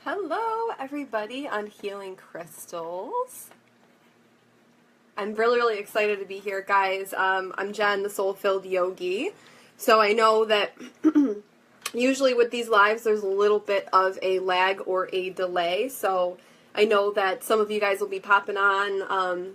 Hello, everybody on Healing Crystals. I'm really excited to be here, guys. I'm Jenn, the soul-filled yogi. So I know that usually with these lives, there's a little bit of a lag or a delay. So I know that some of you guys will be popping on,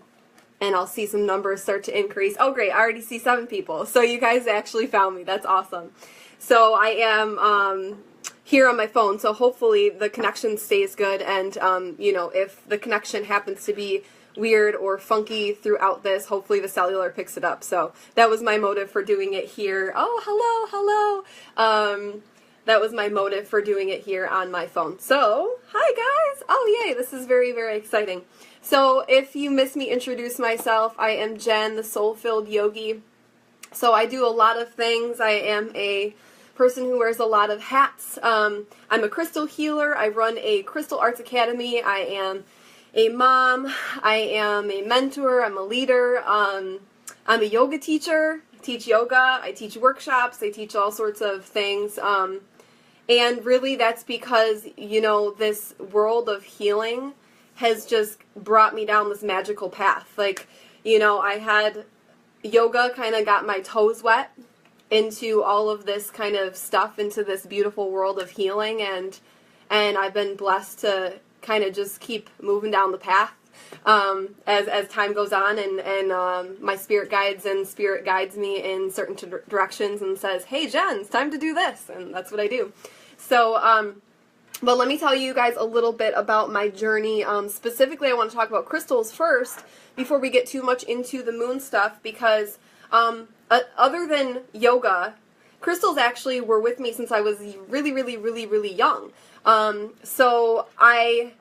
and I'll see some numbers start to increase. Oh, great. I already see 7 people. So you guys actually found me. That's awesome. So I am here on my phone, so hopefully the connection stays good, and if the connection happens to be weird or funky throughout this, hopefully the cellular picks it up. So that was my motive for doing it here. Oh, hello. That was my motive for doing it here on my phone. So, hi guys. Oh, yay, this is very exciting. So if you missed me introduce myself, I am Jenn, the soul-filled yogi. So I do a lot of things. I am a person who wears a lot of hats. I'm a crystal healer. I run a crystal arts academy. I am a mom. I am a mentor. I'm a leader. I'm a yoga teacher. I teach yoga. I teach workshops. I teach all sorts of things. And really that's because, this world of healing has just brought me down this magical path. I had yoga kind of got my toes wet into all of this kind of stuff, into this beautiful world of healing, and I've been blessed to kind of just keep moving down the path as time goes on, and my spirit guides me in certain directions and says, hey Jen, it's time to do this, and that's what I do. So but let me tell you guys a little bit about my journey. Specifically, I want to talk about crystals first before we get too much into the moon stuff, because other than yoga, crystals actually were with me since I was really young. So I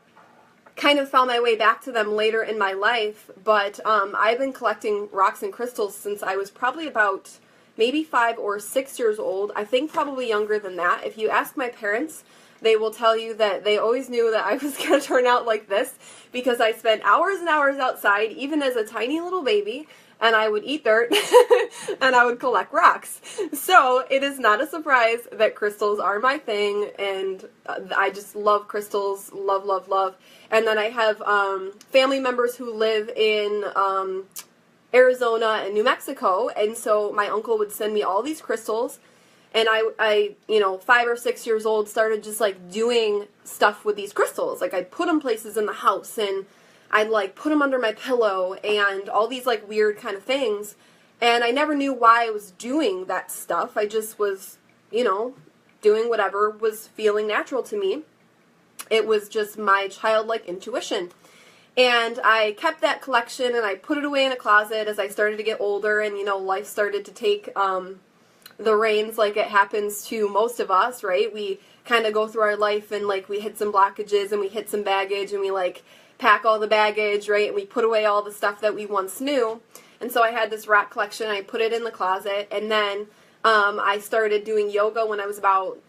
kind of found my way back to them later in my life, but I've been collecting rocks and crystals since I was probably about maybe 5 or 6 years old. I think probably younger than that. If you ask my parents, they will tell you that they always knew that I was going to turn out like this, because I spent hours and hours outside, even as a tiny little baby, and I would eat dirt, and I would collect rocks. So it is not a surprise that crystals are my thing, and I just love crystals, love. And then I have family members who live in Arizona and New Mexico, and so my uncle would send me all these crystals, and I 5 or 6 years old, started just doing stuff with these crystals. I'd put them places in the house, and I'd put them under my pillow, and all these weird kind of things, and I never knew why I was doing that stuff. I just was, doing whatever was feeling natural to me. It was just my childlike intuition. And I kept that collection, and I put it away in a closet as I started to get older, and life started to take the reins like it happens to most of us, right? We kind of go through our life, and we hit some blockages, and we hit some baggage, and we pack all the baggage, right? And we put away all the stuff that we once knew. And so I had this rock collection. I put it in the closet, and then I started doing yoga when I was about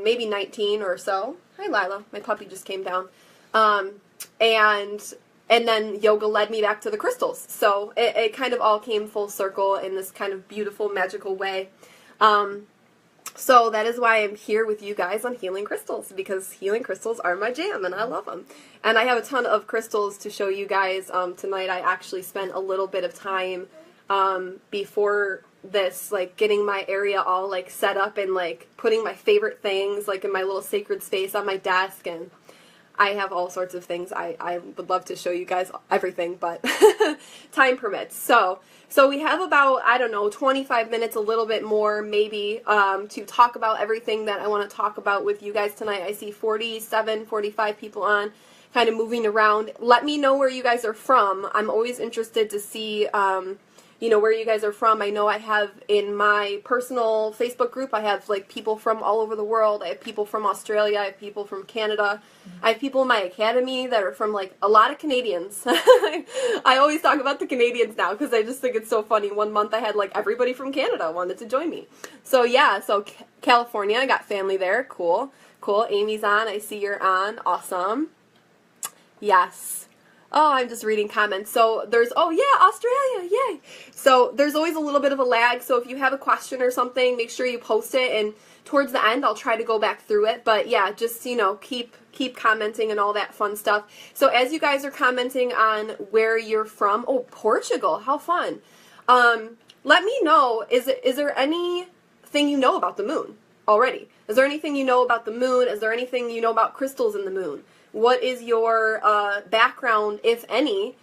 maybe 19 or so. Hi, Lila. My puppy just came down. And then yoga led me back to the crystals. So it kind of all came full circle in this kind of beautiful, magical way. So that is why I'm here with you guys on Healing Crystals, because healing crystals are my jam, and I love them. And I have a ton of crystals to show you guys tonight. I actually spent a little bit of time before this, getting my area all set up, and putting my favorite things in my little sacred space on my desk, and I have all sorts of things. I would love to show you guys everything, but time permits. So we have about, 25 minutes, a little bit more maybe, to talk about everything that I want to talk about with you guys tonight. I see 47, 45 people on, kind of moving around. Let me know where you guys are from. I'm always interested to see where you guys are from. I know I have in my personal Facebook group, I have people from all over the world. I have people from Australia. I have people from Canada. I have people in my academy that are from a lot of Canadians. I always talk about the Canadians now because I just think it's so funny. One month I had everybody from Canada wanted to join me. So yeah, so California, I got family there. Cool. Amy's on. I see you're on. Awesome. Yes. Oh, I'm just reading comments. So there's, oh yeah, Australia, yay. So there's always a little bit of a lag. So if you have a question or something, make sure you post it, and towards the end, I'll try to go back through it. But yeah, just, you know, keep commenting and all that fun stuff. So as you guys are commenting on where you're from, oh, Portugal, how fun. Let me know, is there anything you know about the moon already? Is there anything you know about the moon? Is there anything you know about crystals in the moon? What is your background, if any?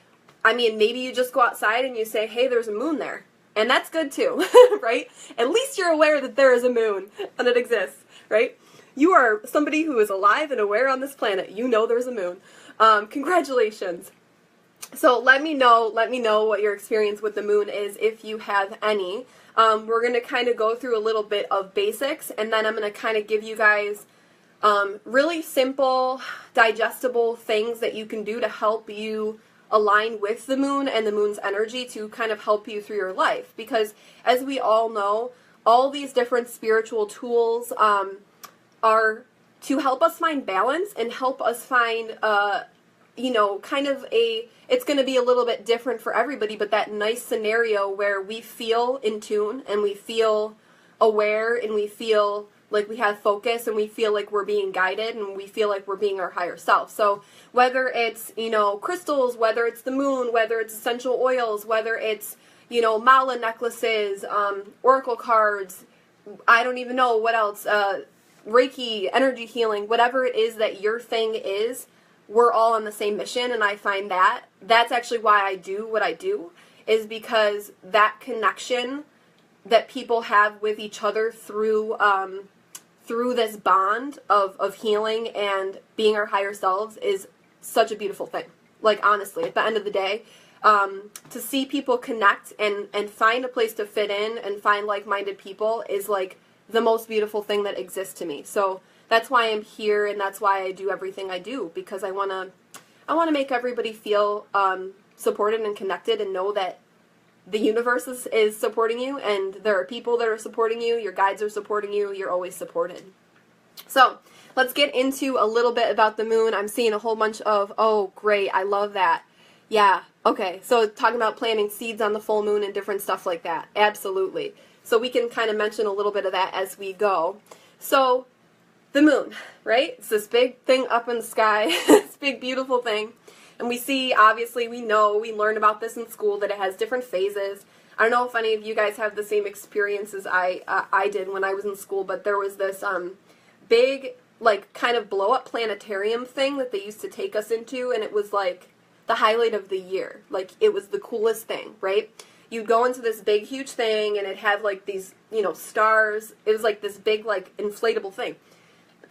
I mean, maybe you just go outside and you say, hey, there's a moon there. And that's good too, right? At least you're aware that there is a moon and it exists, right? You are somebody who is alive and aware on this planet. You know there's a moon. Congratulations. So let me know what your experience with the moon is, if you have any. We're going to kind of go through a little bit of basics, and then I'm going to kind of give you guys really simple, digestible things that you can do to help you align with the moon and the moon's energy to kind of help you through your life. Because as we all know, all these different spiritual tools are to help us find balance and help us find, you know, kind of it's going to be a little bit different for everybody, but that nice scenario where we feel in tune and we feel aware and we feel like we have focus and we feel like we're being guided and we feel like we're being our higher self. So whether it's, you know, crystals, whether it's the moon, whether it's essential oils, whether it's, you know, mala necklaces, oracle cards, I don't even know what else, Reiki, energy healing, whatever it is that your thing is, we're all on the same mission. And I find that's actually why I do what I do, is because that connection that people have with each other through this bond of healing and being our higher selves is such a beautiful thing. Like, honestly, at the end of the day, to see people connect and find a place to fit in and find like-minded people is like the most beautiful thing that exists to me. So that's why I'm here, and that's why I do everything I do, because I want to make everybody feel supported and connected and know that the universe is supporting you, and there are people that are supporting you, your guides are supporting you, you're always supported. So let's get into a little bit about the moon. I'm seeing a whole bunch of, oh, great, I love that. Yeah, okay, so talking about planting seeds on the full moon and different stuff like that. Absolutely. So we can kind of mention a little bit of that as we go. So the moon, right? It's this big thing up in the sky, this big beautiful thing. And we see, obviously, we learn about this in school, that it has different phases. I don't know if any of you guys have the same experience as I did when I was in school, but there was this big, like, kind of blow-up planetarium thing that they used to take us into, and it was, like, the highlight of the year. Like, it was the coolest thing, right? You'd go into this big, huge thing, and it had, like, these, you know, stars. It was, like, this big, like, inflatable thing.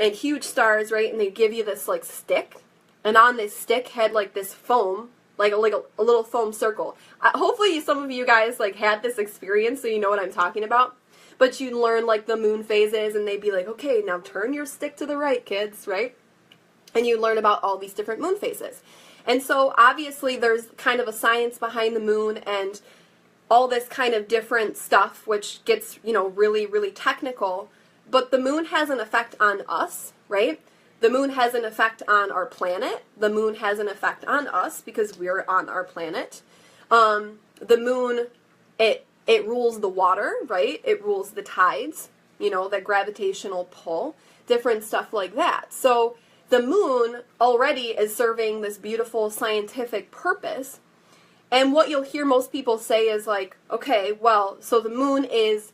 And huge stars, right? And they'd give you this, like, stick. And on this stick had, like, this foam, like a little foam circle. Hopefully some of you guys, like, had this experience, so you know what I'm talking about. But you'd learn, like, the moon phases, and they'd be like, okay, now turn your stick to the right, kids, right? And you learn about all these different moon phases. And so, obviously, there's kind of a science behind the moon and all this kind of different stuff, which gets, you know, really, really technical. But the moon has an effect on us, right? The moon has an effect on our planet. The moon has an effect on us because we're on our planet. The moon, it rules the water, right? It rules the tides, you know, the gravitational pull, different stuff like that. So the moon already is serving this beautiful scientific purpose. And what you'll hear most people say is like, okay, well, so the moon is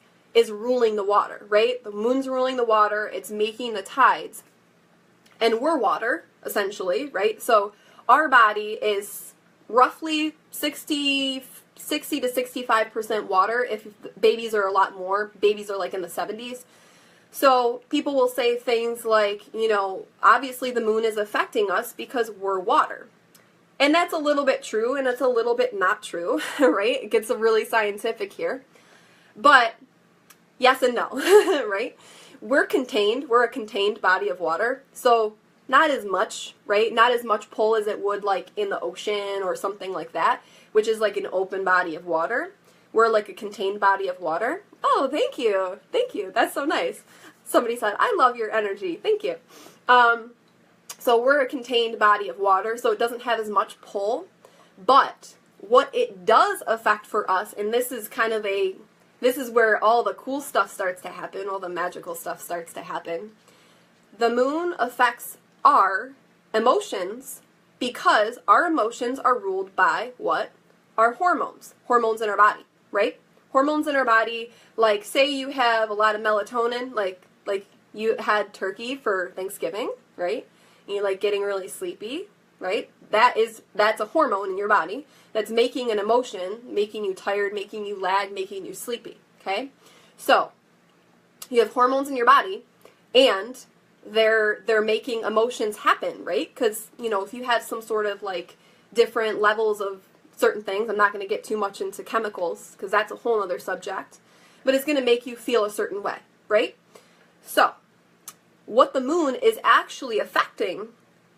ruling the water, right? The moon's ruling the water. It's making the tides. And we're water, essentially, right? So our body is roughly 60 to 65% water. If babies are a lot more, babies are like in the 70s. So people will say things like, you know, obviously the moon is affecting us because we're water. And that's a little bit true, and it's a little bit not true, right? It gets really scientific here. But yes and no, right? We're contained. We're a contained body of water. So not as much, right? Not as much pull as it would like in the ocean or something like that, which is like an open body of water. We're like a contained body of water. Oh, thank you. Thank you. That's so nice. Somebody said, I love your energy. Thank you. So we're a contained body of water, so it doesn't have as much pull. But what it does affect for us, and this is this is where all the cool stuff starts to happen, all the magical stuff starts to happen. The moon affects our emotions because our emotions are ruled by what? Our hormones. Hormones in our body, right? Hormones in our body, like say you have a lot of melatonin, like you had turkey for Thanksgiving, right? And you're like getting really sleepy, right? That's a hormone in your body that's making an emotion, making you tired, making you lag, making you sleepy, okay? So, you have hormones in your body, and they're making emotions happen, right? Because, you know, if you have some sort of like different levels of certain things, I'm not going to get too much into chemicals because that's a whole other subject, but it's going to make you feel a certain way, right? So, what the moon is actually affecting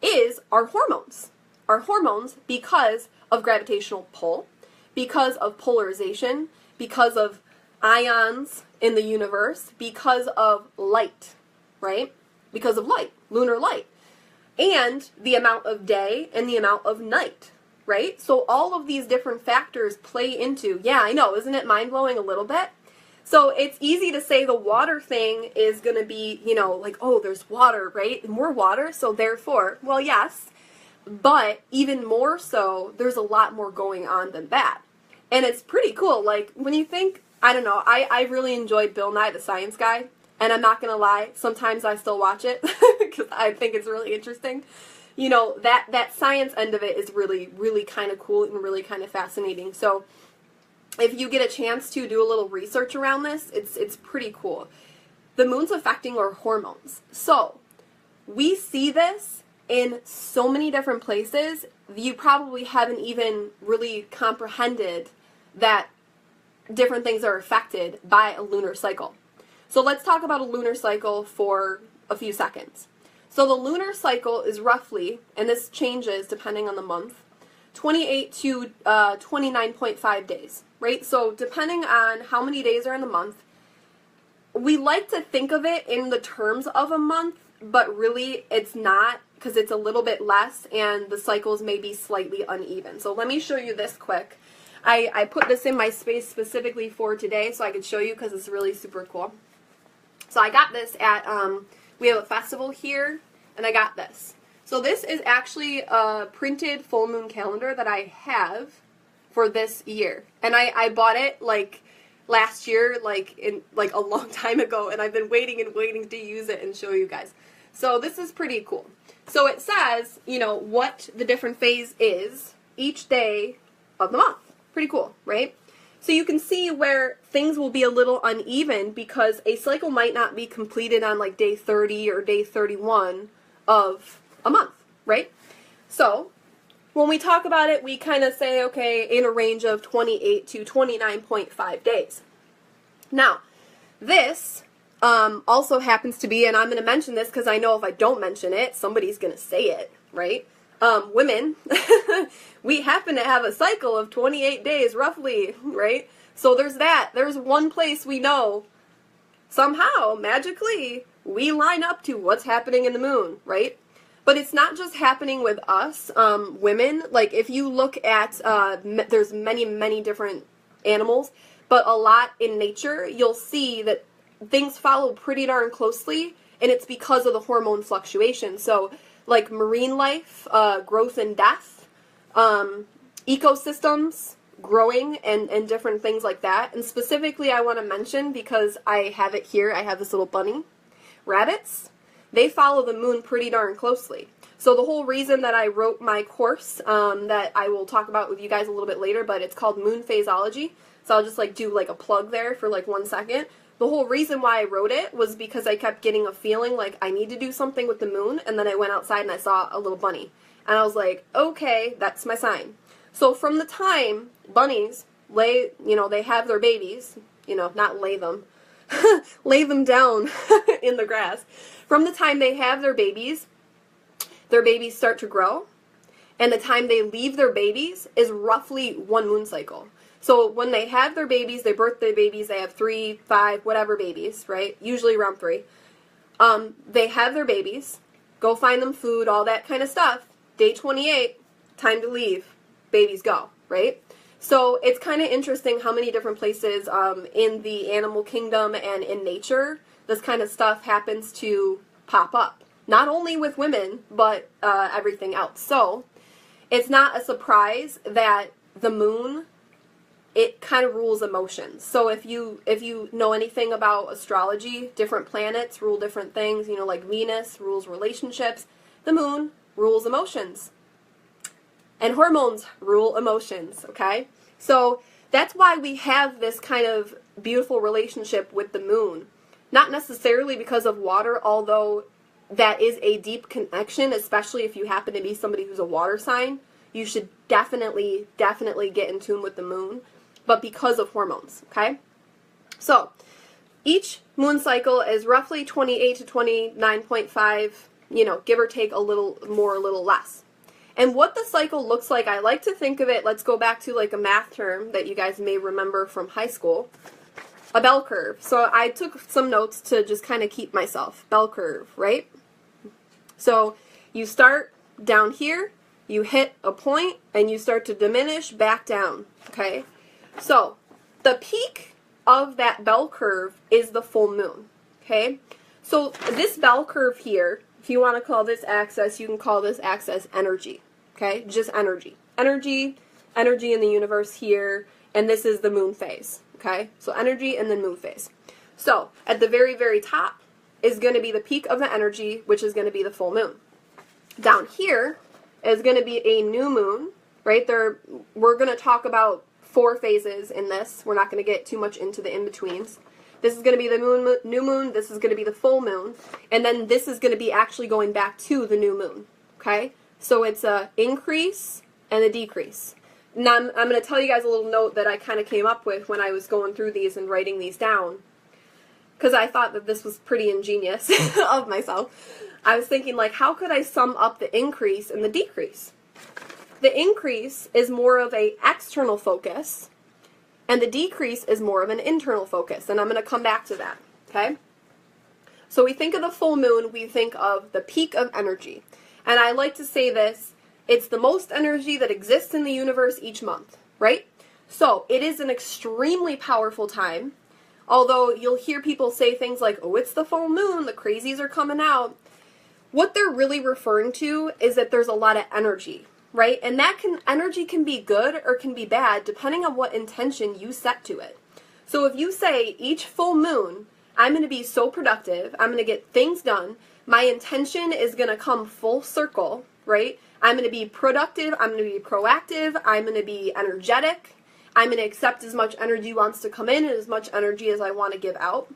is our hormones. Our hormones because of gravitational pull, because of polarization, because of ions in the universe, because of light, right? Because of light, lunar light, and the amount of day and the amount of night, right? So all of these different factors play into, yeah, I know, isn't it mind-blowing a little bit? So it's easy to say the water thing is going to be, you know, like, oh, there's water, right? And we're water, so therefore, well, yes, but even more so, there's a lot more going on than that. And it's pretty cool. Like, when you think, I don't know, I really enjoyed Bill Nye the Science Guy, and I'm not going to lie, sometimes I still watch it because I think it's really interesting. You know, that science end of it is really, really kind of cool and really kind of fascinating. So if you get a chance to do a little research around this, it's pretty cool. The moon's affecting our hormones. So we see this in so many different places, you probably haven't even really comprehended that different things are affected by a lunar cycle. So let's talk about a lunar cycle for a few seconds. So the lunar cycle is roughly, and this changes depending on the month, 28 to 29.5 days, right? So depending on how many days are in the month, we like to think of it in the terms of a month, but really it's not, because it's a little bit less and the cycles may be slightly uneven. So let me show you this quick. I put this in my space specifically for today so I could show you because it's really super cool. So I got this at, we have a festival here, and I got this. So this is actually a printed full moon calendar that I have for this year. And I bought it like last year, like a long time ago, and I've been waiting and waiting to use it and show you guys. So this is pretty cool. So it says, you know, what the different phase is each day of the month. Pretty cool, right? So you can see where things will be a little uneven because a cycle might not be completed on like day 30 or day 31 of a month, right? So when we talk about it, we kind of say, okay, in a range of 28 to 29.5 days. Now, this also happens to be, and I'm going to mention this because I know if I don't mention it, somebody's going to say it, right? Women, we happen to have a cycle of 28 days roughly, right? So there's that. There's one place we know somehow, magically, we line up to what's happening in the moon, right? But it's not just happening with us, women. Like, if you look at, there's many, many different animals, but a lot in nature, you'll see that things follow pretty darn closely, and it's because of the hormone fluctuation. So, like marine life, growth and death, ecosystems, growing, and different things like that. And specifically, I want to mention, because I have it here, I have this little bunny, rabbits, they follow the moon pretty darn closely. So the whole reason that I wrote my course, that I will talk about with you guys a little bit later, but it's called Moon Phaseology. So I'll just like do like a plug there for like 1 second. The whole reason why I wrote it was because I kept getting a feeling like I need to do something with the moon, and then I went outside and I saw a little bunny. And I was like, okay, that's my sign. So from the time bunnies lay, they have their babies, not lay them, lay them down in the grass. From the time they have their babies start to grow, and the time they leave their babies is roughly 1 moon cycle. So when they have their babies, they birth their babies, they have 3, 5, whatever babies, right? Usually around 3. They have their babies, go find them food, all that kind of stuff. Day 28, time to leave. Babies go, right? So it's kind of interesting how many different places in the animal kingdom and in nature this kind of stuff happens to pop up. Not only with women, but everything else. So it's not a surprise that the moon, it kind of rules emotions. So if you know anything about astrology, different planets rule different things. You know, like Venus rules relationships. The moon rules emotions. And hormones rule emotions, okay? So that's why we have this kind of beautiful relationship with the moon. Not necessarily because of water, although that is a deep connection, especially if you happen to be somebody who's a water sign. You should definitely get in tune with the moon, but because of hormones, okay? So each moon cycle is roughly 28 to 29.5, you know, give or take a little more, a little less. And what the cycle looks like, I like to think of it, let's go back to like a math term that you guys may remember from high school, a bell curve. So I took some notes to just kind of keep myself. Bell curve, right? So you start down here, you hit a point, and you start to diminish back down, okay? So the peak of that bell curve is the full moon, okay? So this bell curve here, if you want to call this axis, you can call this axis energy, okay? Just energy. Energy in the universe here, and this is the moon phase, okay? So energy and then moon phase. So at the very, very top is going to be the peak of the energy, which is going to be the full moon. Down here is going to be a new moon, right? We're going to talk about 4 phases in this. We're not going to get too much into the in-betweens. This is going to be the new moon, this is going to be the full moon, and then this is going to be actually going back to the new moon, okay? So it's a increase and a decrease. Now I'm going to tell you guys a little note that I kind of came up with when I was going through these and writing these down, because I thought that this was pretty ingenious of myself. I was thinking, like, how could I sum up the increase and the decrease? The increase is more of an external focus, and the decrease is more of an internal focus, and I'm going to come back to that, okay? So we think of the full moon, we think of the peak of energy. And I like to say this, it's the most energy that exists in the universe each month, right? So it is an extremely powerful time, although you'll hear people say things like, oh, it's the full moon, the crazies are coming out. What they're really referring to is that there's a lot of energy, right? And energy can be good or can be bad depending on what intention you set to it. So if you say each full moon, I'm going to be so productive, I'm going to get things done, my intention is going to come full circle, right? I'm going to be productive, I'm going to be proactive, I'm going to be energetic, I'm going to accept as much energy wants to come in and as much energy as I want to give out.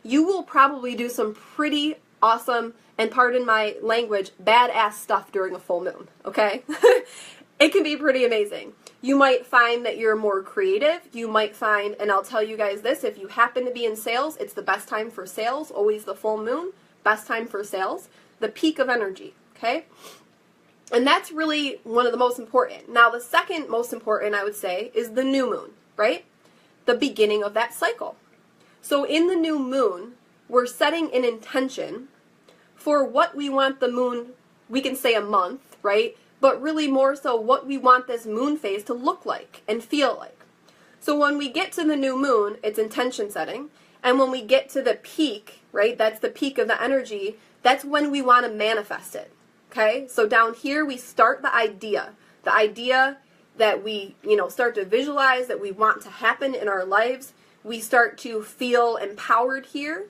You will probably do some pretty awesome, and pardon my language, badass stuff during a full moon, okay? It can be pretty amazing. You might find that you're more creative. You might find, and I'll tell you guys this, if you happen to be in sales, it's the best time for sales, always the full moon, best time for sales, the peak of energy, okay? And that's really one of the most important. Now, the second most important, I would say, is the new moon, right? The beginning of that cycle. So in the new moon, we're setting an intention for what we want the moon, we can say a month, right? But really more so what we want this moon phase to look like and feel like. So when we get to the new moon, it's intention setting. And when we get to the peak, right, that's the peak of the energy, that's when we want to manifest it, okay? So down here we start the idea that we, start to visualize that we want to happen in our lives. We start to feel empowered here.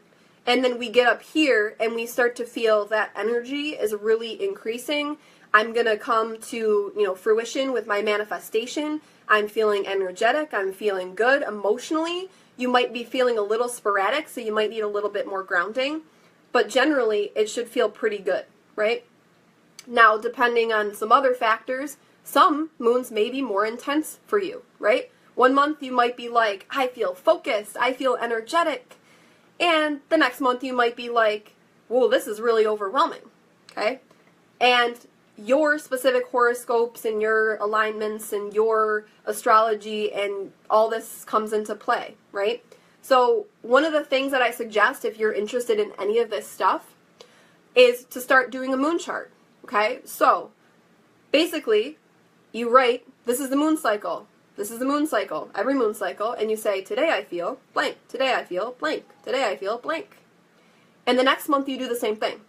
And then we get up here and we start to feel that energy is really increasing. I'm going to come to, fruition with my manifestation. I'm feeling energetic. I'm feeling good emotionally. You might be feeling a little sporadic, so you might need a little bit more grounding. But generally, it should feel pretty good, right? Now, depending on some other factors, some moons may be more intense for you, right? One month you might be like, I feel focused. I feel energetic. And the next month you might be like, whoa, this is really overwhelming, okay? And your specific horoscopes and your alignments and your astrology and all this comes into play, right? So one of the things that I suggest if you're interested in any of this stuff is to start doing a moon chart, okay? So basically, you write, this is the moon cycle. This is the moon cycle, every moon cycle, and you say, today I feel blank, today I feel blank, today I feel blank. And the next month you do the same thing.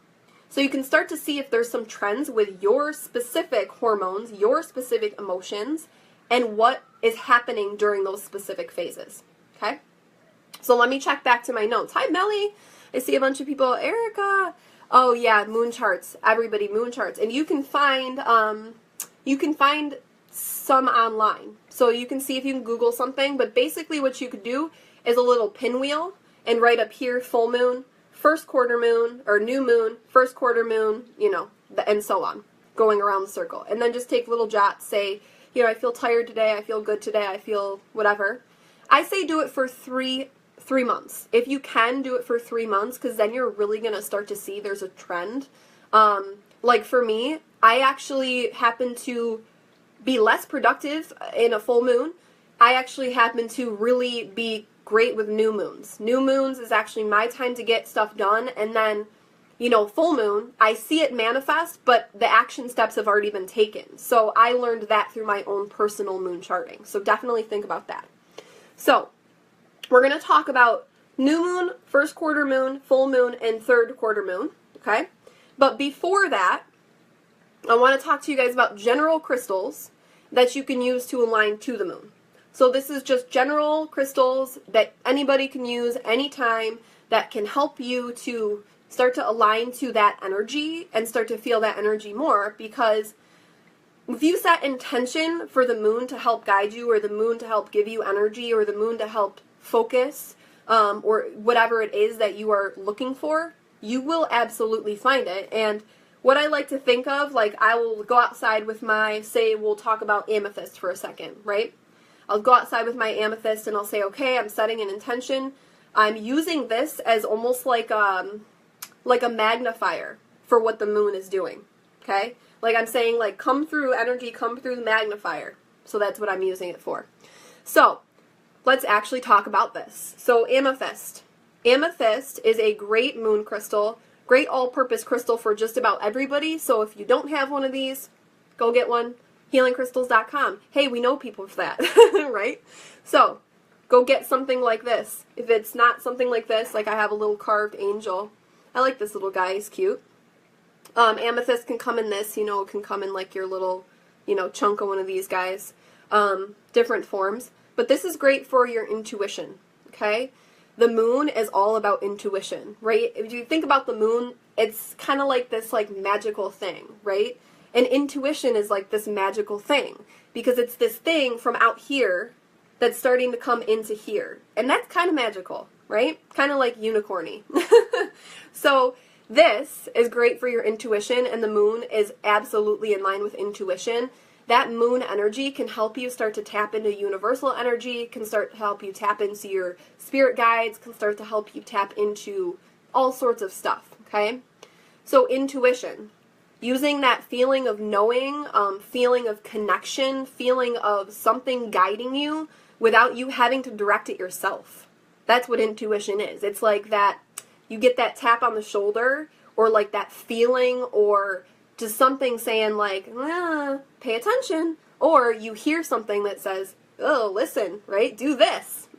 So you can start to see if there's some trends with your specific hormones, your specific emotions, and what is happening during those specific phases, okay? So let me check back to my notes. Hi, Melly. I see a bunch of people. Erica. Oh, yeah, moon charts. Everybody, moon charts. And you can find some online. So you can see if you can Google something. But basically what you could do is a little pinwheel and write up here full moon, first quarter moon, or new moon, first quarter moon, you know, and so on, going around the circle. And then just take little jots, say, you know, I feel tired today, I feel good today, I feel whatever. I say do it for three months. If you can, do it for 3 months, because then you're really going to start to see there's a trend. Like for me, I actually happen to be less productive in a full moon. I actually happen to really be great with new moons. New moons is actually my time to get stuff done, and then, you know, full moon, I see it manifest, but the action steps have already been taken. So I learned that through my own personal moon charting. So definitely think about that. So we're going to talk about new moon, first quarter moon, full moon, and third quarter moon, okay? But before that, I want to talk to you guys about general crystals that you can use to align to the moon. So this is just general crystals that anybody can use anytime that can help you to start to align to that energy and start to feel that energy more, because if you set intention for the moon to help guide you, or the moon to help give you energy, or the moon to help focus, or whatever it is that you are looking for, you will absolutely find it. And what I like to think of, like, I will go outside with my, say we'll talk about amethyst for a second, right? I'll go outside with my amethyst and I'll say, okay, I'm setting an intention. I'm using this as almost like a magnifier for what the moon is doing, okay? Like I'm saying, like, come through energy, come through the magnifier. So that's what I'm using it for. So let's actually talk about this. So amethyst. Amethyst is a great moon crystal, great all-purpose crystal for just about everybody. So if you don't have one of these, go get one. HealingCrystals.com. Hey, we know people for that, right? So go get something like this. If it's not something like this, like I have a little carved angel. I like this little guy. He's cute. Amethyst can come in this, you know, it can come in like your little, you know, chunk of one of these guys. Different forms. But this is great for your intuition, okay? The moon is all about intuition, right? If you think about the moon, it's kind of like this like magical thing, right? And intuition is like this magical thing, because it's this thing from out here that's starting to come into here. And that's kind of magical, right? Kind of like unicorny. So this is great for your intuition, and the moon is absolutely in line with intuition. That moon energy can help you start to tap into universal energy, can start to help you tap into your spirit guides, can start to help you tap into all sorts of stuff, okay? So intuition. Using that feeling of knowing, feeling of connection, feeling of something guiding you without you having to direct it yourself. That's what intuition is. It's like that, you get that tap on the shoulder, or like that feeling, or just something saying like, pay attention. Or you hear something that says, oh, listen, right? Do this.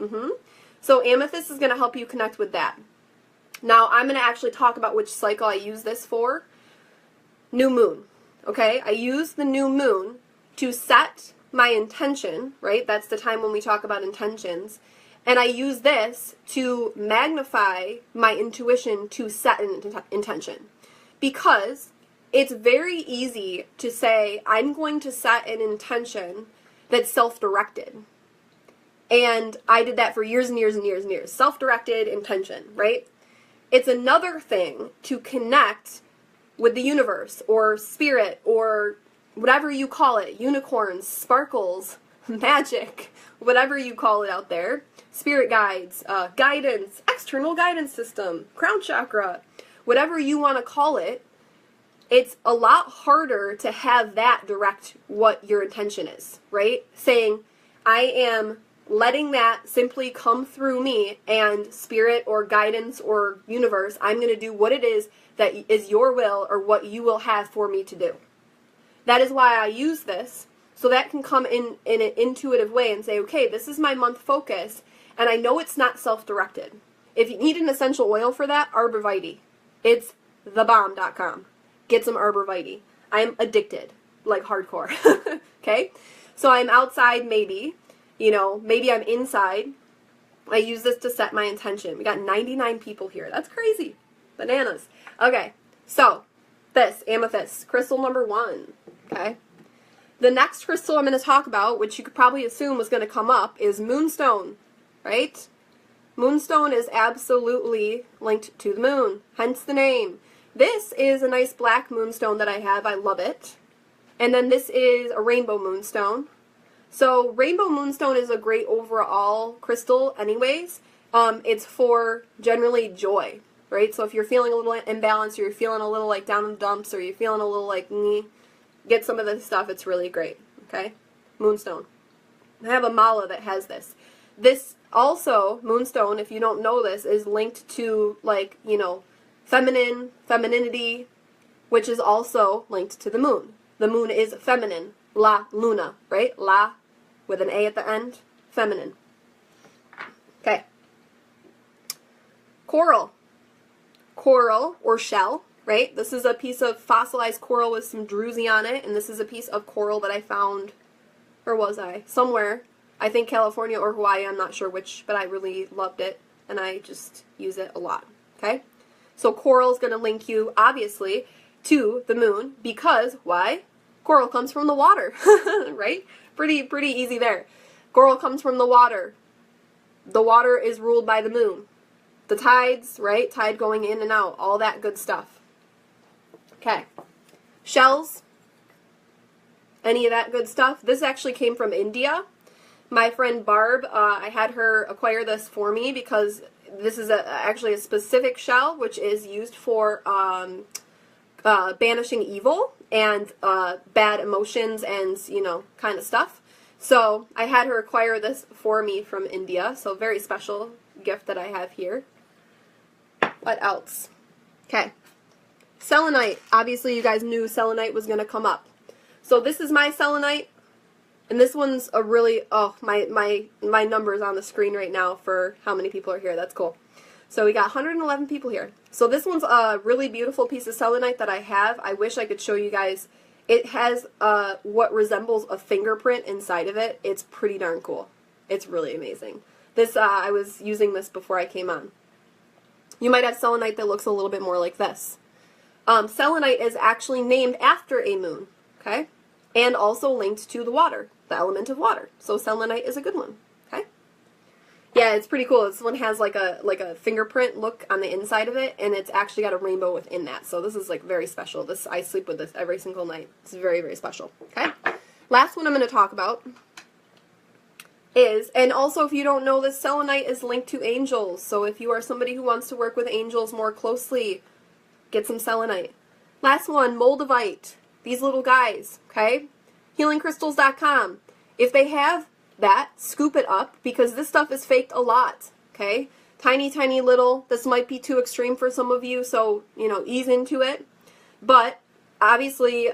So amethyst is going to help you connect with that. Now I'm going to actually talk about which cycle I use this for. New moon, okay? I use the new moon to set my intention, right? That's the time when we talk about intentions. And I use this to magnify my intuition to set an intention. Because it's very easy to say, I'm going to set an intention that's self-directed. And I did that for years and years and years and years. Self-directed intention, right? It's another thing to connect with the universe, or spirit, or whatever you call it, unicorns, sparkles, magic, whatever you call it out there, spirit guides, guidance, external guidance system, crown chakra, whatever you want to call it. It's a lot harder to have that direct what your intention is, right? Saying, I am letting that simply come through me, and spirit or guidance or universe, I'm going to do what it is that is your will, or what you will have for me to do. That is why I use this, So that can come in an intuitive way and say, okay, this is my month focus, and I know it's not self-directed. If you need an essential oil for that, Arborvitae. It's thebomb.com. Get some Arborvitae. I'm addicted, like hardcore. Okay? So I'm outside maybe, maybe I'm inside. I use this to set my intention. We got 99 people here. That's crazy. Bananas. Okay, so this, amethyst, crystal number 1. Okay? The next crystal I'm going to talk about, which you could probably assume was going to come up, is moonstone, right? Moonstone is absolutely linked to the moon, hence the name. This is a nice black moonstone that I have. I love it. And then this is a rainbow moonstone. So rainbow moonstone is a great overall crystal anyways. It's for generally joy, right? So if you're feeling a little imbalanced, or you're feeling a little like down in the dumps, or you're feeling a little like, get some of this stuff. It's really great, okay? Moonstone. I have a mala that has this. This also, moonstone, if you don't know this, is linked to, like, femininity, which is also linked to the moon. The moon is feminine. La luna, right? La, with an A at the end. Feminine. Okay. Coral. Coral, or shell, right? This is a piece of fossilized coral with some druzy on it, and this is a piece of coral that I found, where was I? Somewhere. I think California or Hawaii, I'm not sure which, but I really loved it, and I just use it a lot, okay? So coral is going to link you, obviously, to the moon, because, why? Coral comes from the water, right? Pretty easy there. Coral comes from the water. The water is ruled by the moon. The tides, right? Tide going in and out, all that good stuff. Okay. Shells, any of that good stuff. This actually came from India. My friend Barb, I had her acquire this for me because this is actually a specific shell which is used for banishing evil and bad emotions and, kind of stuff. So I had her acquire this for me from India. So very special gift that I have here. What else? Okay. Selenite. Obviously you guys knew selenite was going to come up. So this is my selenite. And this one's a really, my number's on the screen right now for how many people are here. That's cool. So we got 111 people here. So this one's a really beautiful piece of selenite that I have. I wish I could show you guys. It has what resembles a fingerprint inside of it. It's pretty darn cool. It's really amazing. This, I was using this before I came on. You might have selenite that looks a little bit more like this. Selenite is actually named after a moon, okay? And also linked to the water, the element of water. So selenite is a good one, okay? Yeah, it's pretty cool. This one has like a fingerprint look on the inside of it, and it's actually got a rainbow within that. So this is like very special. I sleep with this every single night. It's very, very special, okay? Last one I'm going to talk about is, and also if you don't know this, selenite is linked to angels. So if you are somebody who wants to work with angels more closely, get some selenite. Last one, moldavite. These little guys, okay? HealingCrystals.com. If they have that, scoop it up, because this stuff is faked a lot, okay? Tiny, tiny little. This might be too extreme for some of you, so, ease into it. But, obviously,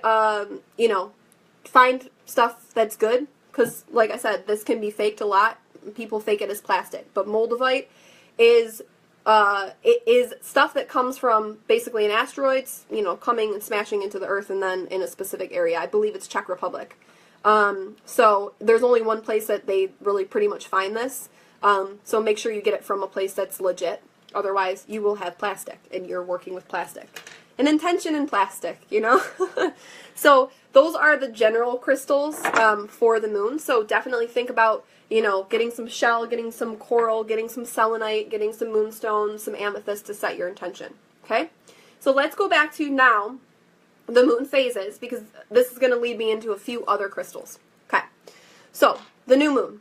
find stuff that's good, because, like I said, this can be faked a lot. People fake it as plastic. But moldavite is... it is stuff that comes from basically in asteroids, coming and smashing into the Earth and then in a specific area. I believe it's Czech Republic. So there's only one place that they really pretty much find this. So make sure you get it from a place that's legit. Otherwise, you will have plastic, and you're working with plastic. An intention in plastic, So those are the general crystals for the moon. So definitely think about, getting some shell, getting some coral, getting some selenite, getting some moonstone, some amethyst to set your intention. Okay? So let's go back to now the moon phases, because this is going to lead me into a few other crystals. Okay. So, the new moon.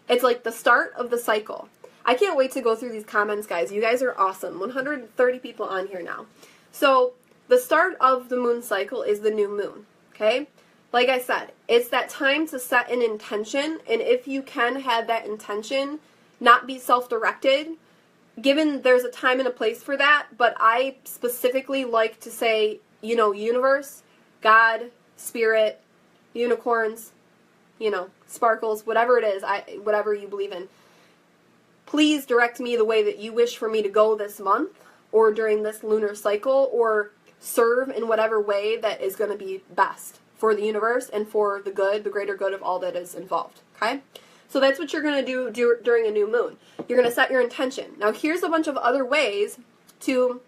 It's like the start of the cycle. I can't wait to go through these comments, guys. You guys are awesome. 130 people on here now. So, the start of the moon cycle is the new moon. Okay? Like I said, it's that time to set an intention, and if you can have that intention, not be self-directed, given there's a time and a place for that, but I specifically like to say, universe, God, spirit, unicorns, sparkles, whatever it is, whatever you believe in. Please direct me the way that you wish for me to go this month or during this lunar cycle, or serve in whatever way that is going to be best for the universe and for the good, the greater good of all that is involved, okay? So that's what you're going to do during a new moon. You're going to set your intention. Now here's a bunch of other ways to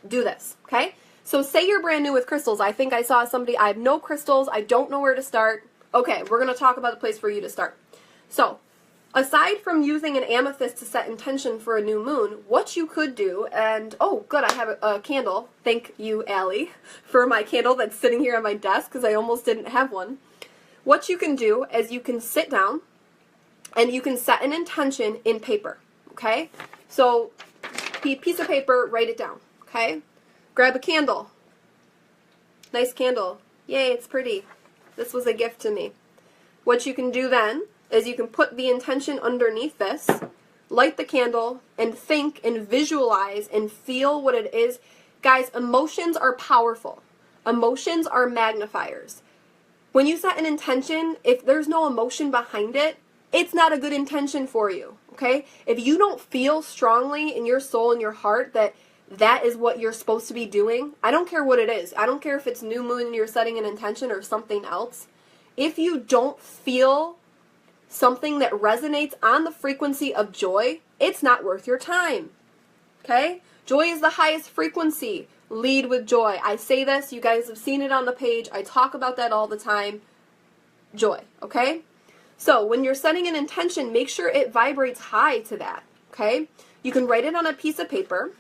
do this, okay? So say you're brand new with crystals. I think I saw somebody, I have no crystals, I don't know where to start. Okay, we're going to talk about the place for you to start. So, aside from using an amethyst to set intention for a new moon, what you could do, and oh good, I have a candle. Thank you, Allie, for my candle that's sitting here on my desk because I almost didn't have one. What you can do is you can sit down and you can set an intention in paper, okay? So, piece of paper, write it down, okay? Grab a candle. Nice candle. Yay, it's pretty. This was a gift to me. What you can do then is you can put the intention underneath this, light the candle, and think and visualize and feel what it is. Guys, emotions are powerful. Emotions are magnifiers. When you set an intention, if there's no emotion behind it, it's not a good intention for you, okay? If you don't feel strongly in your soul and your heart that that is what you're supposed to be doing, I don't care what it is. I don't care if it's new moon and you're setting an intention or something else. If you don't feel something that resonates on the frequency of joy, it's not worth your time, okay? Joy is the highest frequency. Lead with joy. I say this, you guys have seen it on the page. I talk about that all the time. Joy, okay? So when you're setting an intention, make sure it vibrates high to that, okay? You can write it on a piece of paper.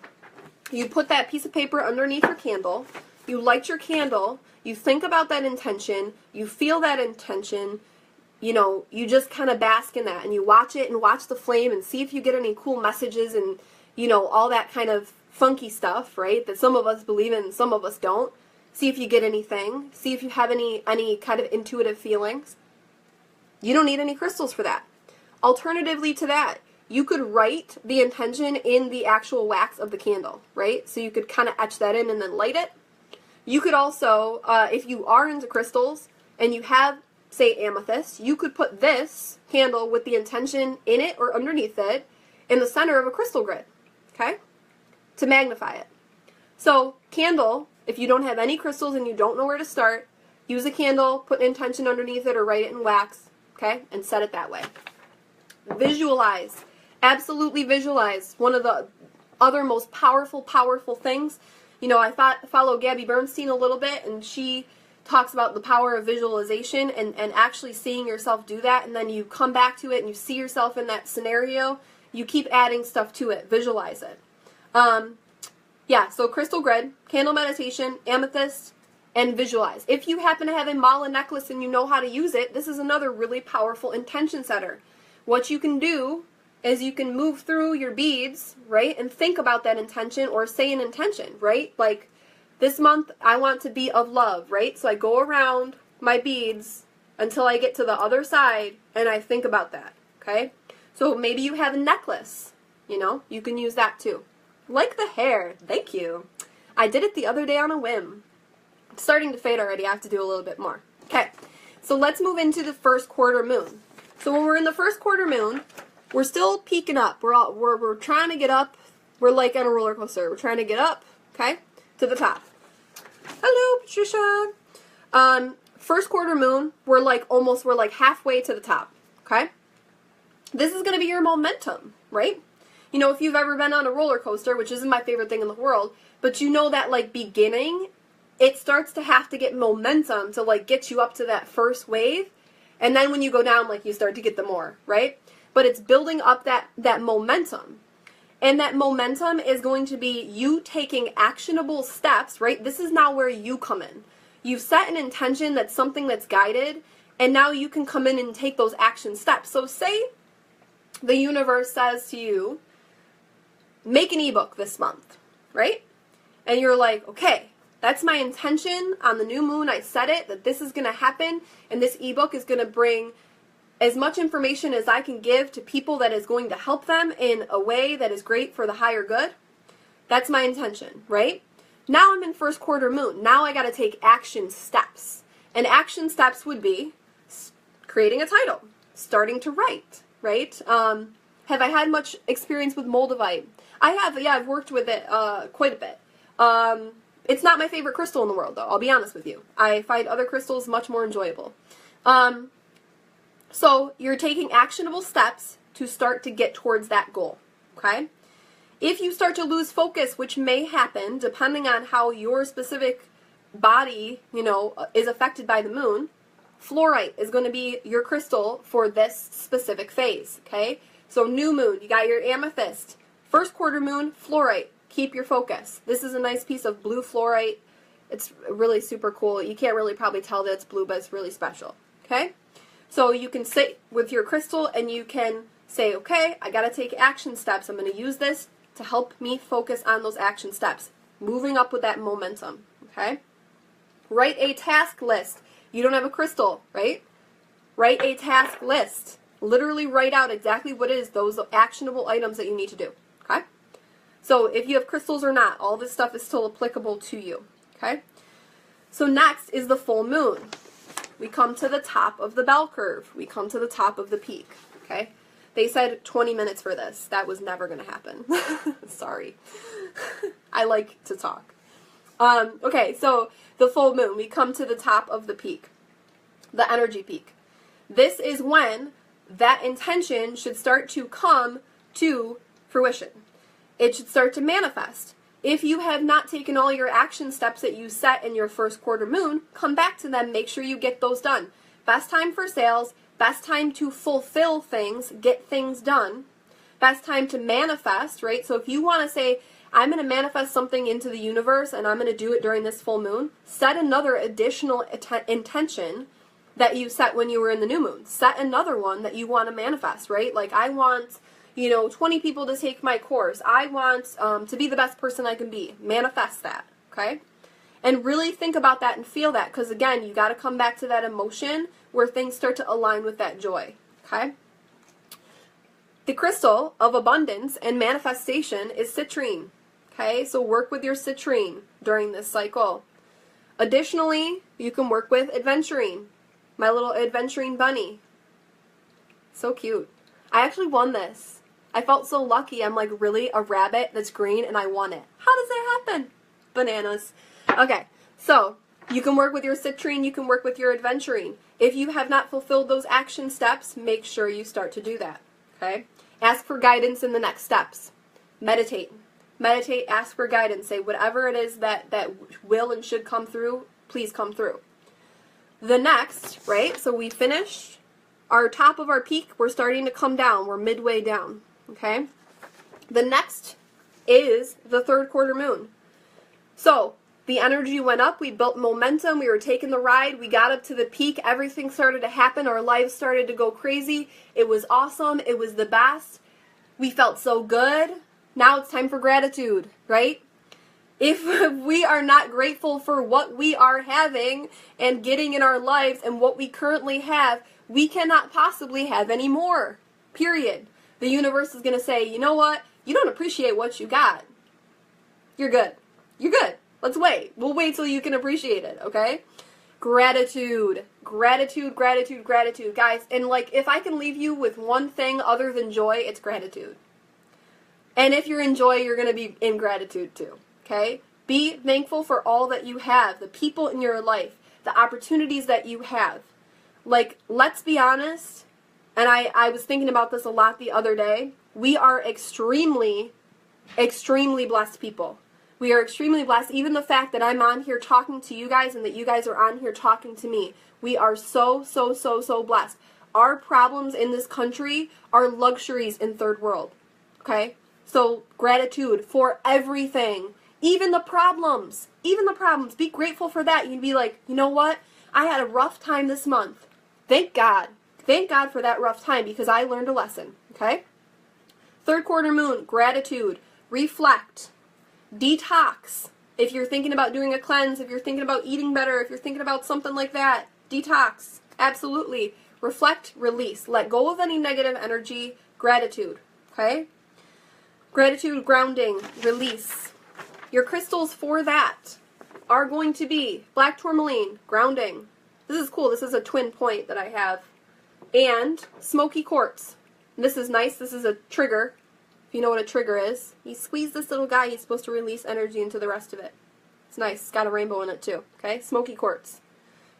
You put that piece of paper underneath your candle. You light your candle. You think about that intention. You feel that intention. You just kind of bask in that, and you watch it and watch the flame and see if you get any cool messages and, all that kind of funky stuff, right, that some of us believe in and some of us don't. See if you get anything. See if you have any kind of intuitive feelings. You don't need any crystals for that. Alternatively to that, you could write the intention in the actual wax of the candle, right? So you could kind of etch that in and then light it. You could also, if you are into crystals and you have, say, amethyst, you could put this candle with the intention in it or underneath it in the center of a crystal grid, okay, to magnify it. So candle, if you don't have any crystals and you don't know where to start, use a candle, put an intention underneath it or write it in wax, okay, and set it that way. Visualize. Absolutely visualize. One of the other most powerful things. I follow Gabby Bernstein a little bit, and she talks about the power of visualization and actually seeing yourself do that, and then you come back to it and you see yourself in that scenario. You keep adding stuff to it. Visualize it. So crystal grid, candle meditation, amethyst, and visualize. If you happen to have a mala necklace and you know how to use it, this is another really powerful intention setter. What you can do is you can move through your beads, right, and think about that intention or say an intention, right? Like, this month I want to be of love, right? So I go around my beads until I get to the other side and I think about that, okay? So maybe you have a necklace, you can use that too. Like the hair, thank you. I did it the other day on a whim. It's starting to fade already, I have to do a little bit more. Okay, so let's move into the first quarter moon. So when we're in the first quarter moon, we're still peaking up. We're trying to get up. We're like on a roller coaster. We're trying to get up, okay, to the top. Hello, Patricia. First quarter moon, we're like halfway to the top, okay? This is going to be your momentum, right? If you've ever been on a roller coaster, which isn't my favorite thing in the world, but that like beginning, it starts to have to get momentum to like get you up to that first wave. And then when you go down, like you start to get the more, right? But it's building up that momentum. And that momentum is going to be you taking actionable steps, right? This is now where you come in. You've set an intention that's something that's guided, and now you can come in and take those action steps. So say the universe says to you, make an ebook this month, right? And you're like, okay, that's my intention on the new moon. I set it, that this is going to happen, and this ebook is going to bring as much information as I can give to people that is going to help them in a way that is great for the higher good. That's my intention, right? Now I'm in first quarter moon. Now I got to take action steps. And action steps would be creating a title, starting to write, right? Have I had much experience with moldavite? I have, yeah, I've worked with it quite a bit. It's not my favorite crystal in the world, though, I'll be honest with you. I find other crystals much more enjoyable. So you're taking actionable steps to start to get towards that goal, okay? If you start to lose focus, which may happen depending on how your specific body, you know, is affected by the moon, fluorite is going to be your crystal for this specific phase, okay? So new moon, you got your amethyst. First quarter moon, fluorite. Keep your focus. This is a nice piece of blue fluorite. It's really super cool. You can't really probably tell that it's blue, but it's really special, okay? So you can sit with your crystal and you can say, okay, I got to take action steps. I'm going to use this to help me focus on those action steps. Moving up with that momentum, okay? Write a task list. You don't have a crystal, right? Write a task list. Literally write out exactly what it is, those actionable items that you need to do, okay? So if you have crystals or not, all this stuff is still applicable to you, okay? So next is the full moon. We come to the top of the bell curve. We come to the top of the peak, okay? They said 20 minutes for this. That was never going to happen. Sorry. I like to talk. Okay, so the full moon. We come to the top of the peak, the energy peak. This is when that intention should start to come to fruition. It should start to manifest. If you have not taken all your action steps that you set in your first quarter moon, come back to them. Make sure you get those done. Best time for sales, best time to fulfill things, get things done. Best time to manifest, right? So if you want to say, I'm going to manifest something into the universe and I'm going to do it during this full moon, set another additional intention that you set when you were in the new moon. Set another one that you want to manifest, right? Like I want, 20 people to take my course. I want to be the best person I can be. Manifest that, okay? And really think about that and feel that, because again, you got to come back to that emotion where things start to align with that joy, okay? The crystal of abundance and manifestation is citrine, okay? So work with your citrine during this cycle. Additionally, you can work with adventurine. My little adventurine bunny. So cute. I actually won this. I felt so lucky. I'm like, really? A rabbit that's green and I won it. How does that happen? Bananas. Okay, so you can work with your citrine, you can work with your adventurine. If you have not fulfilled those action steps, make sure you start to do that, okay? Ask for guidance in the next steps. Meditate. Meditate, ask for guidance. Say whatever it is that will and should come through, please come through. The next, right, so we finished our top of our peak. We're starting to come down. We're midway down, okay? The next is the third quarter moon. So the energy went up. We built momentum. We were taking the ride. We got up to the peak. Everything started to happen. Our lives started to go crazy. It was awesome. It was the best. We felt so good. Now it's time for gratitude, right? If we are not grateful for what we are having and getting in our lives and what we currently have, we cannot possibly have any more, period. The universe is going to say, you know what? You don't appreciate what you got. You're good. You're good. Let's wait. We'll wait till you can appreciate it, okay? Gratitude. Gratitude, gratitude, gratitude. Guys, and like, if I can leave you with one thing other than joy, it's gratitude. And if you're in joy, you're going to be in gratitude too. Okay? Be thankful for all that you have, the people in your life, the opportunities that you have. Like, let's be honest, and I was thinking about this a lot the other day. We are extremely, extremely blessed people. We are extremely blessed. Even the fact that I'm on here talking to you guys and that you guys are on here talking to me. We are so, so, so, so blessed. Our problems in this country are luxuries in third world. Okay? So, gratitude for everything. Even the problems. Even the problems. Be grateful for that. You'd be like, you know what? I had a rough time this month. Thank God. Thank God for that rough time because I learned a lesson. Okay? Third quarter moon. Gratitude. Reflect. Detox. If you're thinking about doing a cleanse, if you're thinking about eating better, if you're thinking about something like that, detox. Absolutely. Reflect, release. Let go of any negative energy. Gratitude. Okay? Gratitude, grounding, release. Your crystals for that are going to be black tourmaline, grounding. This is cool. This is a twin point that I have. and smoky quartz. This is nice. This is a trigger. If you know what a trigger is, you squeeze this little guy, he's supposed to release energy into the rest of it. It's nice. It's got a rainbow in it too. Okay, smoky quartz.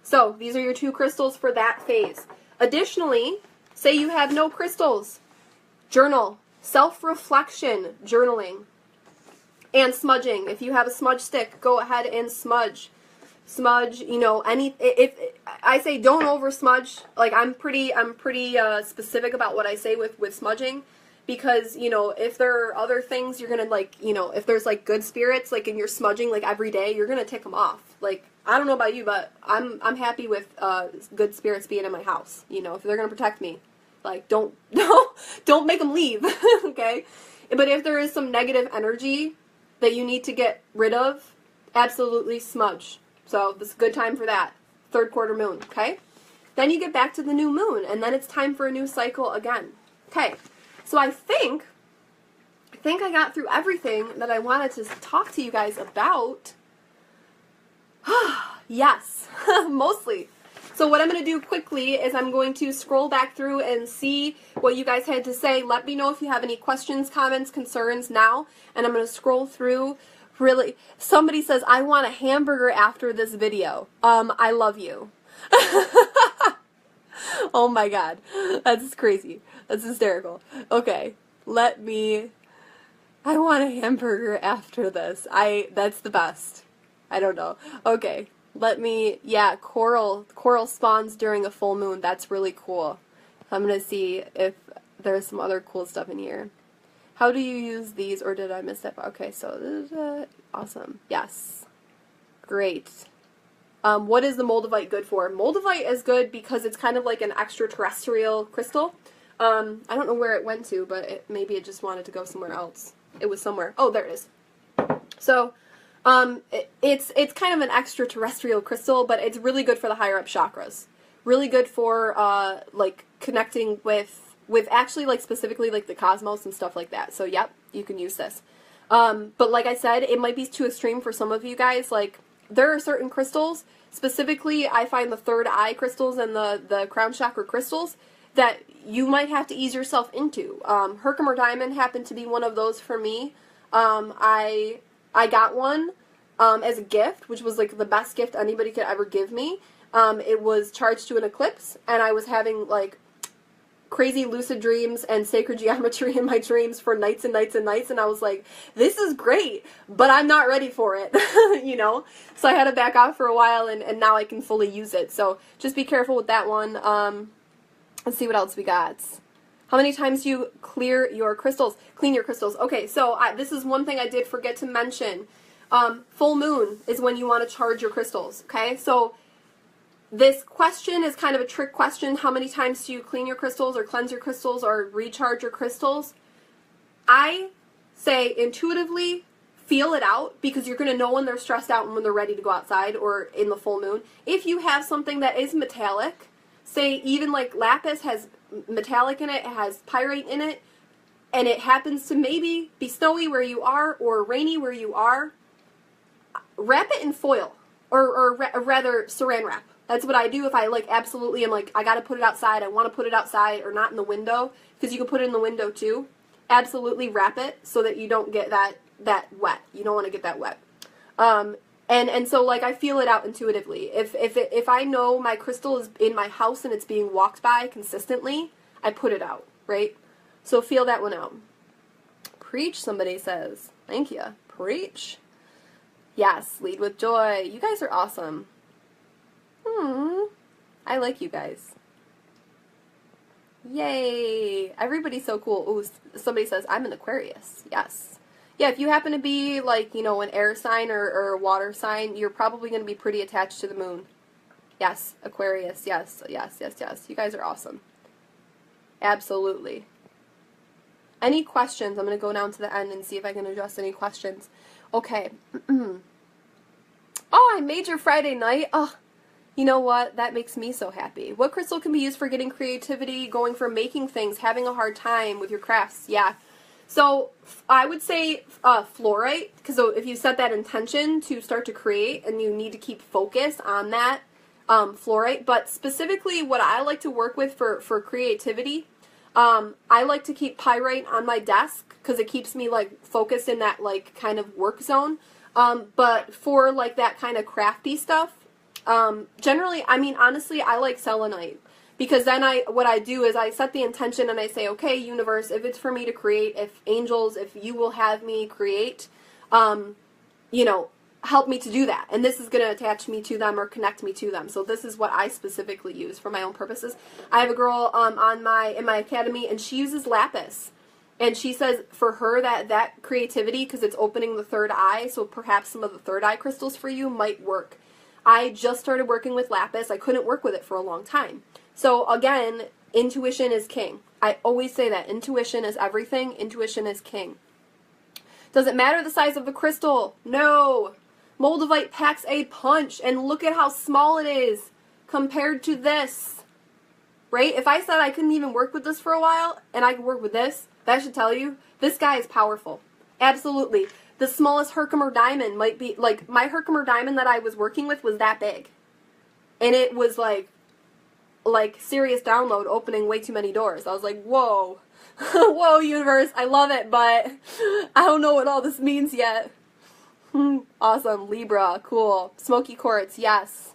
So these are your 2 crystals for that phase. Additionally, say you have no crystals. Journal. Self-reflection journaling. And smudging. If you have a smudge stick, go ahead and smudge. Smudge, you know, if I say don't over smudge, like I'm pretty specific about what I say with smudging, because, you know, if there are other things you're gonna, like, you know, if there's like good spirits like in your smudging like every day, you're gonna tick them off. Like, I don't know about you, but I'm happy with good spirits being in my house. You know, if they're gonna protect me, like, don't make them leave. Okay, but if there is some negative energy that you need to get rid of, absolutely smudge. So this is a good time for that. 3rd quarter moon, okay? Then you get back to the new moon, and then it's time for a new cycle again. Okay, so I think I got through everything that I wanted to talk to you guys about. Yes, mostly. So what I'm going to do quickly is I'm going to scroll back through and see what you guys had to say. Let me know if you have any questions, comments, concerns now, and I'm going to scroll through. Really, somebody says, I want a hamburger after this video. I love you. Oh my god. That's crazy. That's hysterical. Okay, I want a hamburger after this. That's the best. I don't know. Okay, yeah, coral spawns during a full moon. That's really cool. I'm gonna see if there's some other cool stuff in here. How do you use these, or did I miss that? Okay, so this is awesome. Yes. Great. What is the moldavite good for? Moldavite is good because it's kind of like an extraterrestrial crystal. I don't know where it went to, but maybe it just wanted to go somewhere else. It was somewhere. Oh, there it is. So, it's kind of an extraterrestrial crystal, but it's really good for the higher up chakras. Really good for, like, connecting with actually, like, specifically, like, the cosmos and stuff like that. So, yep, you can use this. But like I said, it might be too extreme for some of you guys. Like, there are certain crystals, specifically, I find the 3rd eye crystals and the crown chakra crystals, that you might have to ease yourself into. Herkimer diamond happened to be one of those for me. I got one as a gift, which was, like, the best gift anybody could ever give me. It was charged to an eclipse, and I was having, like, crazy lucid dreams and sacred geometry in my dreams for nights and nights and nights, and I was like, this is great, but I'm not ready for it, you know? So I had to back off for a while, and now I can fully use it. So just be careful with that one. Let's see what else we got. How many times do you clean your crystals? Okay, so this is one thing I did forget to mention. Full moon is when you want to charge your crystals, okay? So this question is kind of a trick question. How many times do you clean your crystals or cleanse your crystals or recharge your crystals? I say intuitively feel it out, because you're going to know when they're stressed out and when they're ready to go outside or in the full moon. If you have something that is metallic, say even like lapis has metallic in it, it has pyrite in it, and it happens to maybe be snowy where you are or rainy where you are, wrap it in foil, or rather saran wrap. That's what I do if I, like, absolutely am like, I gotta put it outside, I want to put it outside, or not in the window, because you can put it in the window too. Absolutely wrap it so that you don't get that wet. You don't want to get that wet. And so, like, I feel it out intuitively. If I know my crystal is in my house and it's being walked by consistently, I put it out, right? So feel that one out. Preach, somebody says. Thank you. Preach. Yes, lead with joy. You guys are awesome. I like you guys. Yay! Everybody's so cool. Ooh, somebody says, I'm an Aquarius. Yes. Yeah, if you happen to be, like, you know, an air sign or a water sign, you're probably going to be pretty attached to the moon. Yes, Aquarius. Yes, yes, yes, yes. You guys are awesome. Absolutely. Any questions? I'm going to go down to the end and see if I can address any questions. Okay. Oh, I made your Friday night. Oh, you know what? That makes me so happy. What crystal can be used for getting creativity, going for making things, having a hard time with your crafts? Yeah. So I would say fluorite, because if you set that intention to start to create and you need to keep focused on that, fluorite. But specifically what I like to work with for creativity, I like to keep pyrite on my desk because it keeps me like focused in that like kind of work zone. But for like that kind of crafty stuff, generally, I mean, honestly, I like selenite. Because then what I do is I set the intention and I say, okay, universe, if it's for me to create, if angels, if you will have me create, you know, help me to do that. And this is going to attach me to them or connect me to them. So this is what I specifically use for my own purposes. I have a girl in my academy, and she uses lapis. And she says for her that creativity, because it's opening the third eye, so perhaps some of the third eye crystals for you might work. I just started working with lapis. I couldn't work with it for a long time. So again, intuition is king. I always say that. Intuition is everything. Intuition is king. Does it matter the size of the crystal? No. Moldavite packs a punch, and look at how small it is compared to this. Right? If I said I couldn't even work with this for a while, and I could work with this, that should tell you, this guy is powerful. Absolutely. The smallest Herkimer diamond might be, like, my Herkimer diamond that I was working with was that big. And it was like serious download, opening way too many doors. I was like, whoa. Whoa, universe, I love it, but I don't know what all this means yet. Awesome. Libra, cool. Smoky quartz, yes.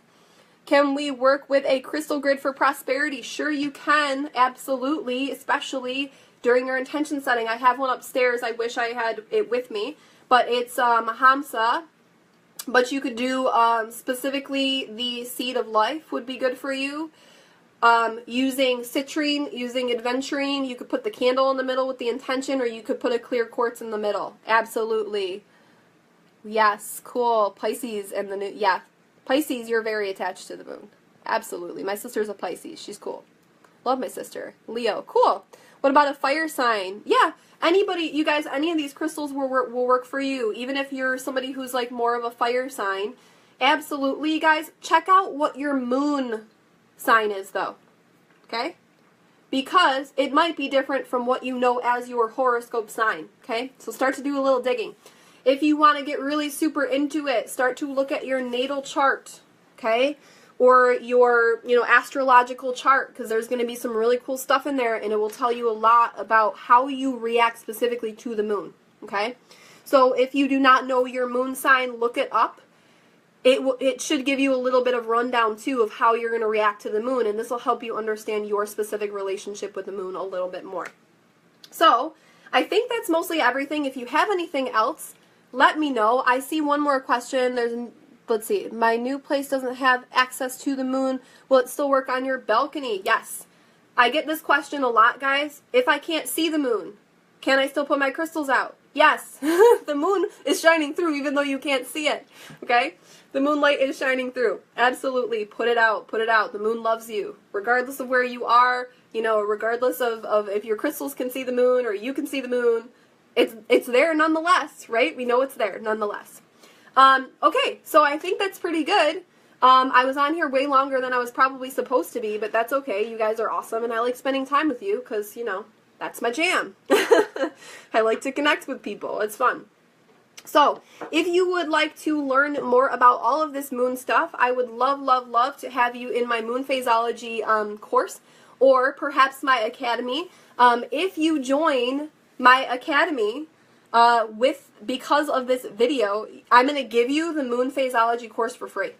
Can we work with a crystal grid for prosperity? Sure you can, absolutely, especially during your intention setting. I have one upstairs. I wish I had it with me, but it's Hamsa. But you could do specifically the seed of life would be good for you. Using citrine, using adventurine, you could put the candle in the middle with the intention, or you could put a clear quartz in the middle. Absolutely. Yes, cool. Pisces and the new, yeah. Pisces, you're very attached to the moon. Absolutely. My sister's a Pisces. She's cool. Love my sister. Leo, cool. What about a fire sign? Yeah, anybody, you guys, any of these crystals will work for you, even if you're somebody who's like more of a fire sign. Absolutely, you guys. Check out what your moon sign is, though. Okay? Because it might be different from what you know as your horoscope sign. Okay? So start to do a little digging. If you want to get really super into it, start to look at your natal chart. Okay? Or your, astrological chart, because there's going to be some really cool stuff in there, and it will tell you a lot about how you react specifically to the moon. Okay? So if you do not know your moon sign, look it up. It should give you a little bit of rundown, too, of how you're going to react to the moon, and this will help you understand your specific relationship with the moon a little bit more. So, I think that's mostly everything. If you have anything else, let me know. I see one more question. Let's see. My new place doesn't have access to the moon. Will it still work on your balcony? Yes. I get this question a lot, guys. If I can't see the moon, can I still put my crystals out? Yes. The moon is shining through even though you can't see it. Okay? The moonlight is shining through. Absolutely. Put it out. Put it out. The moon loves you. Regardless of where you are, regardless of if your crystals can see the moon or you can see the moon, it's there nonetheless, right? We know it's there nonetheless. Okay, so I think that's pretty good. I was on here way longer than I was probably supposed to be, but that's okay. You guys are awesome, and I like spending time with you because, that's my jam. I like to connect with people. It's fun. So, if you would like to learn more about all of this moon stuff, I would love, love, love to have you in my moon phaseology course, or perhaps my academy. If you join my academy, because of this video, I'm going to give you the moon phaseology course for free.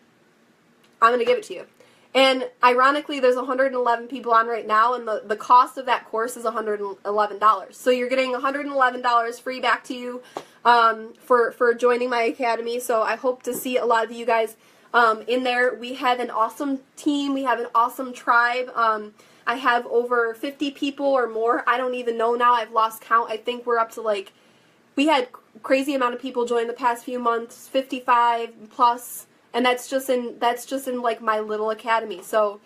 I'm going to give it to you. And ironically, there's 111 people on right now, and the cost of that course is $111. So you're getting $111 free back to you for joining my academy. So I hope to see a lot of you guys in there. We have an awesome team. We have an awesome tribe. I have over 50 people or more. I don't even know now. I've lost count. I think we're up to we had crazy amount of people join the past few months, 55 plus. And that's just in my little academy. So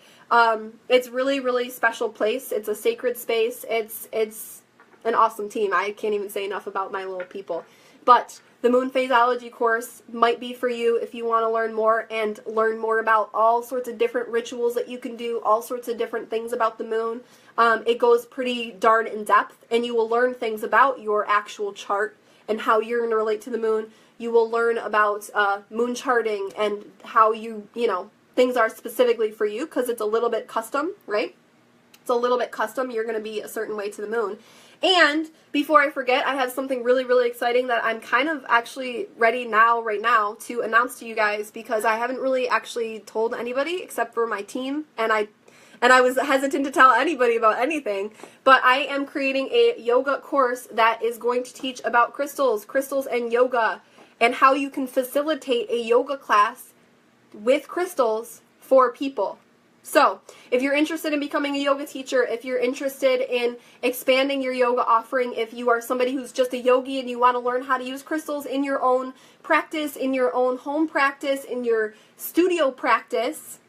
it's really, really special place. It's a sacred space. It's an awesome team. I can't even say enough about my little people. But the moon phaseology course might be for you if you want to learn more and learn more about all sorts of different rituals that you can do, all sorts of different things about the moon. It goes pretty darn in depth, and you will learn things about your actual chart and how you're going to relate to the moon. You will learn about moon charting and how you things are specifically for you because it's a little bit custom, right? It's a little bit custom. You're going to be a certain way to the moon. And before I forget, I have something really, really exciting that I'm kind of actually ready right now to announce to you guys, because I haven't really actually told anybody except for my team, and I was hesitant to tell anybody about anything, but I am creating a yoga course that is going to teach about crystals and yoga, and how you can facilitate a yoga class with crystals for people. So, if you're interested in becoming a yoga teacher, if you're interested in expanding your yoga offering, if you are somebody who's just a yogi and you want to learn how to use crystals in your own practice, in your own home practice, in your studio practice,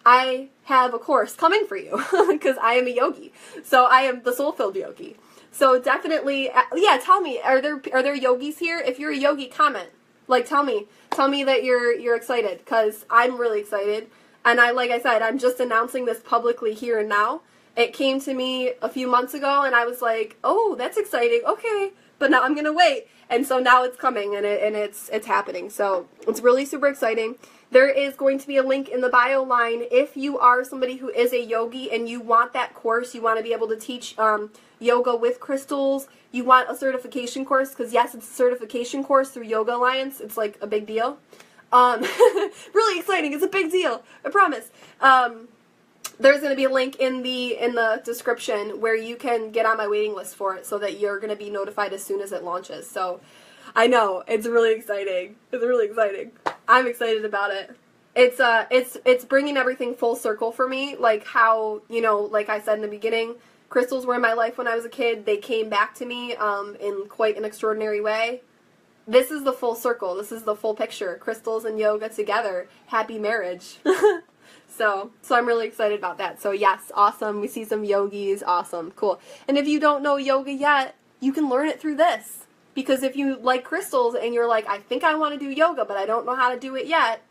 I have a course coming for you because I am a yogi. So I am the soul-filled yogi. So definitely, yeah, tell me, are there yogis here? If you're a yogi, comment. Like, tell me that you're excited, because I'm really excited. And like I said, I'm just announcing this publicly here and now. It came to me a few months ago, and I was like, oh, that's exciting, okay. But now I'm gonna wait. And so now it's coming, and it's happening. So it's really super exciting. There is going to be a link in the bio line if you are somebody who is a yogi and you want that course, you want to be able to teach yoga with crystals, you want a certification course, because yes, it's a certification course through Yoga Alliance. It's like a big deal. Really exciting. It's a big deal. I promise. There's going to be a link in the description where you can get on my waiting list for it, so that you're going to be notified as soon as it launches. So I know it's really exciting. It's really exciting. I'm excited about it. It's bringing everything full circle for me. Like how, like I said in the beginning, crystals were in my life when I was a kid. They came back to me in quite an extraordinary way. This is the full circle. This is the full picture. Crystals and yoga together. Happy marriage. So I'm really excited about that. So yes, awesome. We see some yogis. Awesome. Cool. And if you don't know yoga yet, you can learn it through this. Because if you like crystals and you're like, I think I want to do yoga, but I don't know how to do it yet,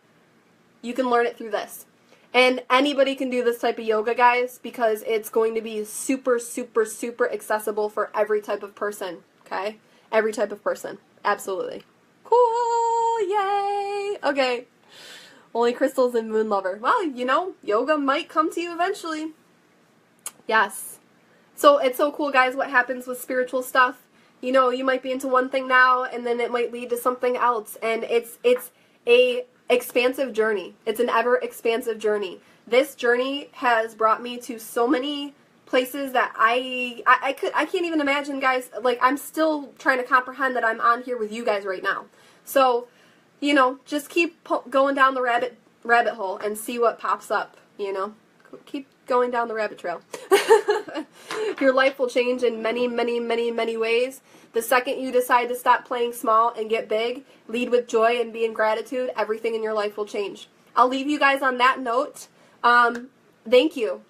you can learn it through this. And anybody can do this type of yoga, guys, because it's going to be super, super, super accessible for every type of person. Okay? Every type of person. Absolutely. Cool! Yay! Okay. Only crystals and moon lover. Well, yoga might come to you eventually. Yes. So it's so cool, guys, what happens with spiritual stuff. You might be into one thing now, and then it might lead to something else. And it's a expansive journey. It's an ever expansive journey. This journey has brought me to so many places that I can't even imagine, guys. Like, I'm still trying to comprehend that I'm on here with you guys right now. So, just keep going down the rabbit hole and see what pops up, Keep going down the rabbit trail. Your life will change in many, many, many, many ways. The second you decide to stop playing small and get big, lead with joy and be in gratitude, everything in your life will change. I'll leave you guys on that note. Thank you.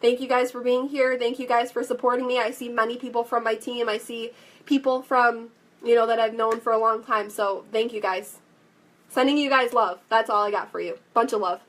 Thank you guys for being here. Thank you guys for supporting me. I see many people from my team. I see people from, that I've known for a long time. So thank you guys. Sending you guys love. That's all I got for you. Bunch of love.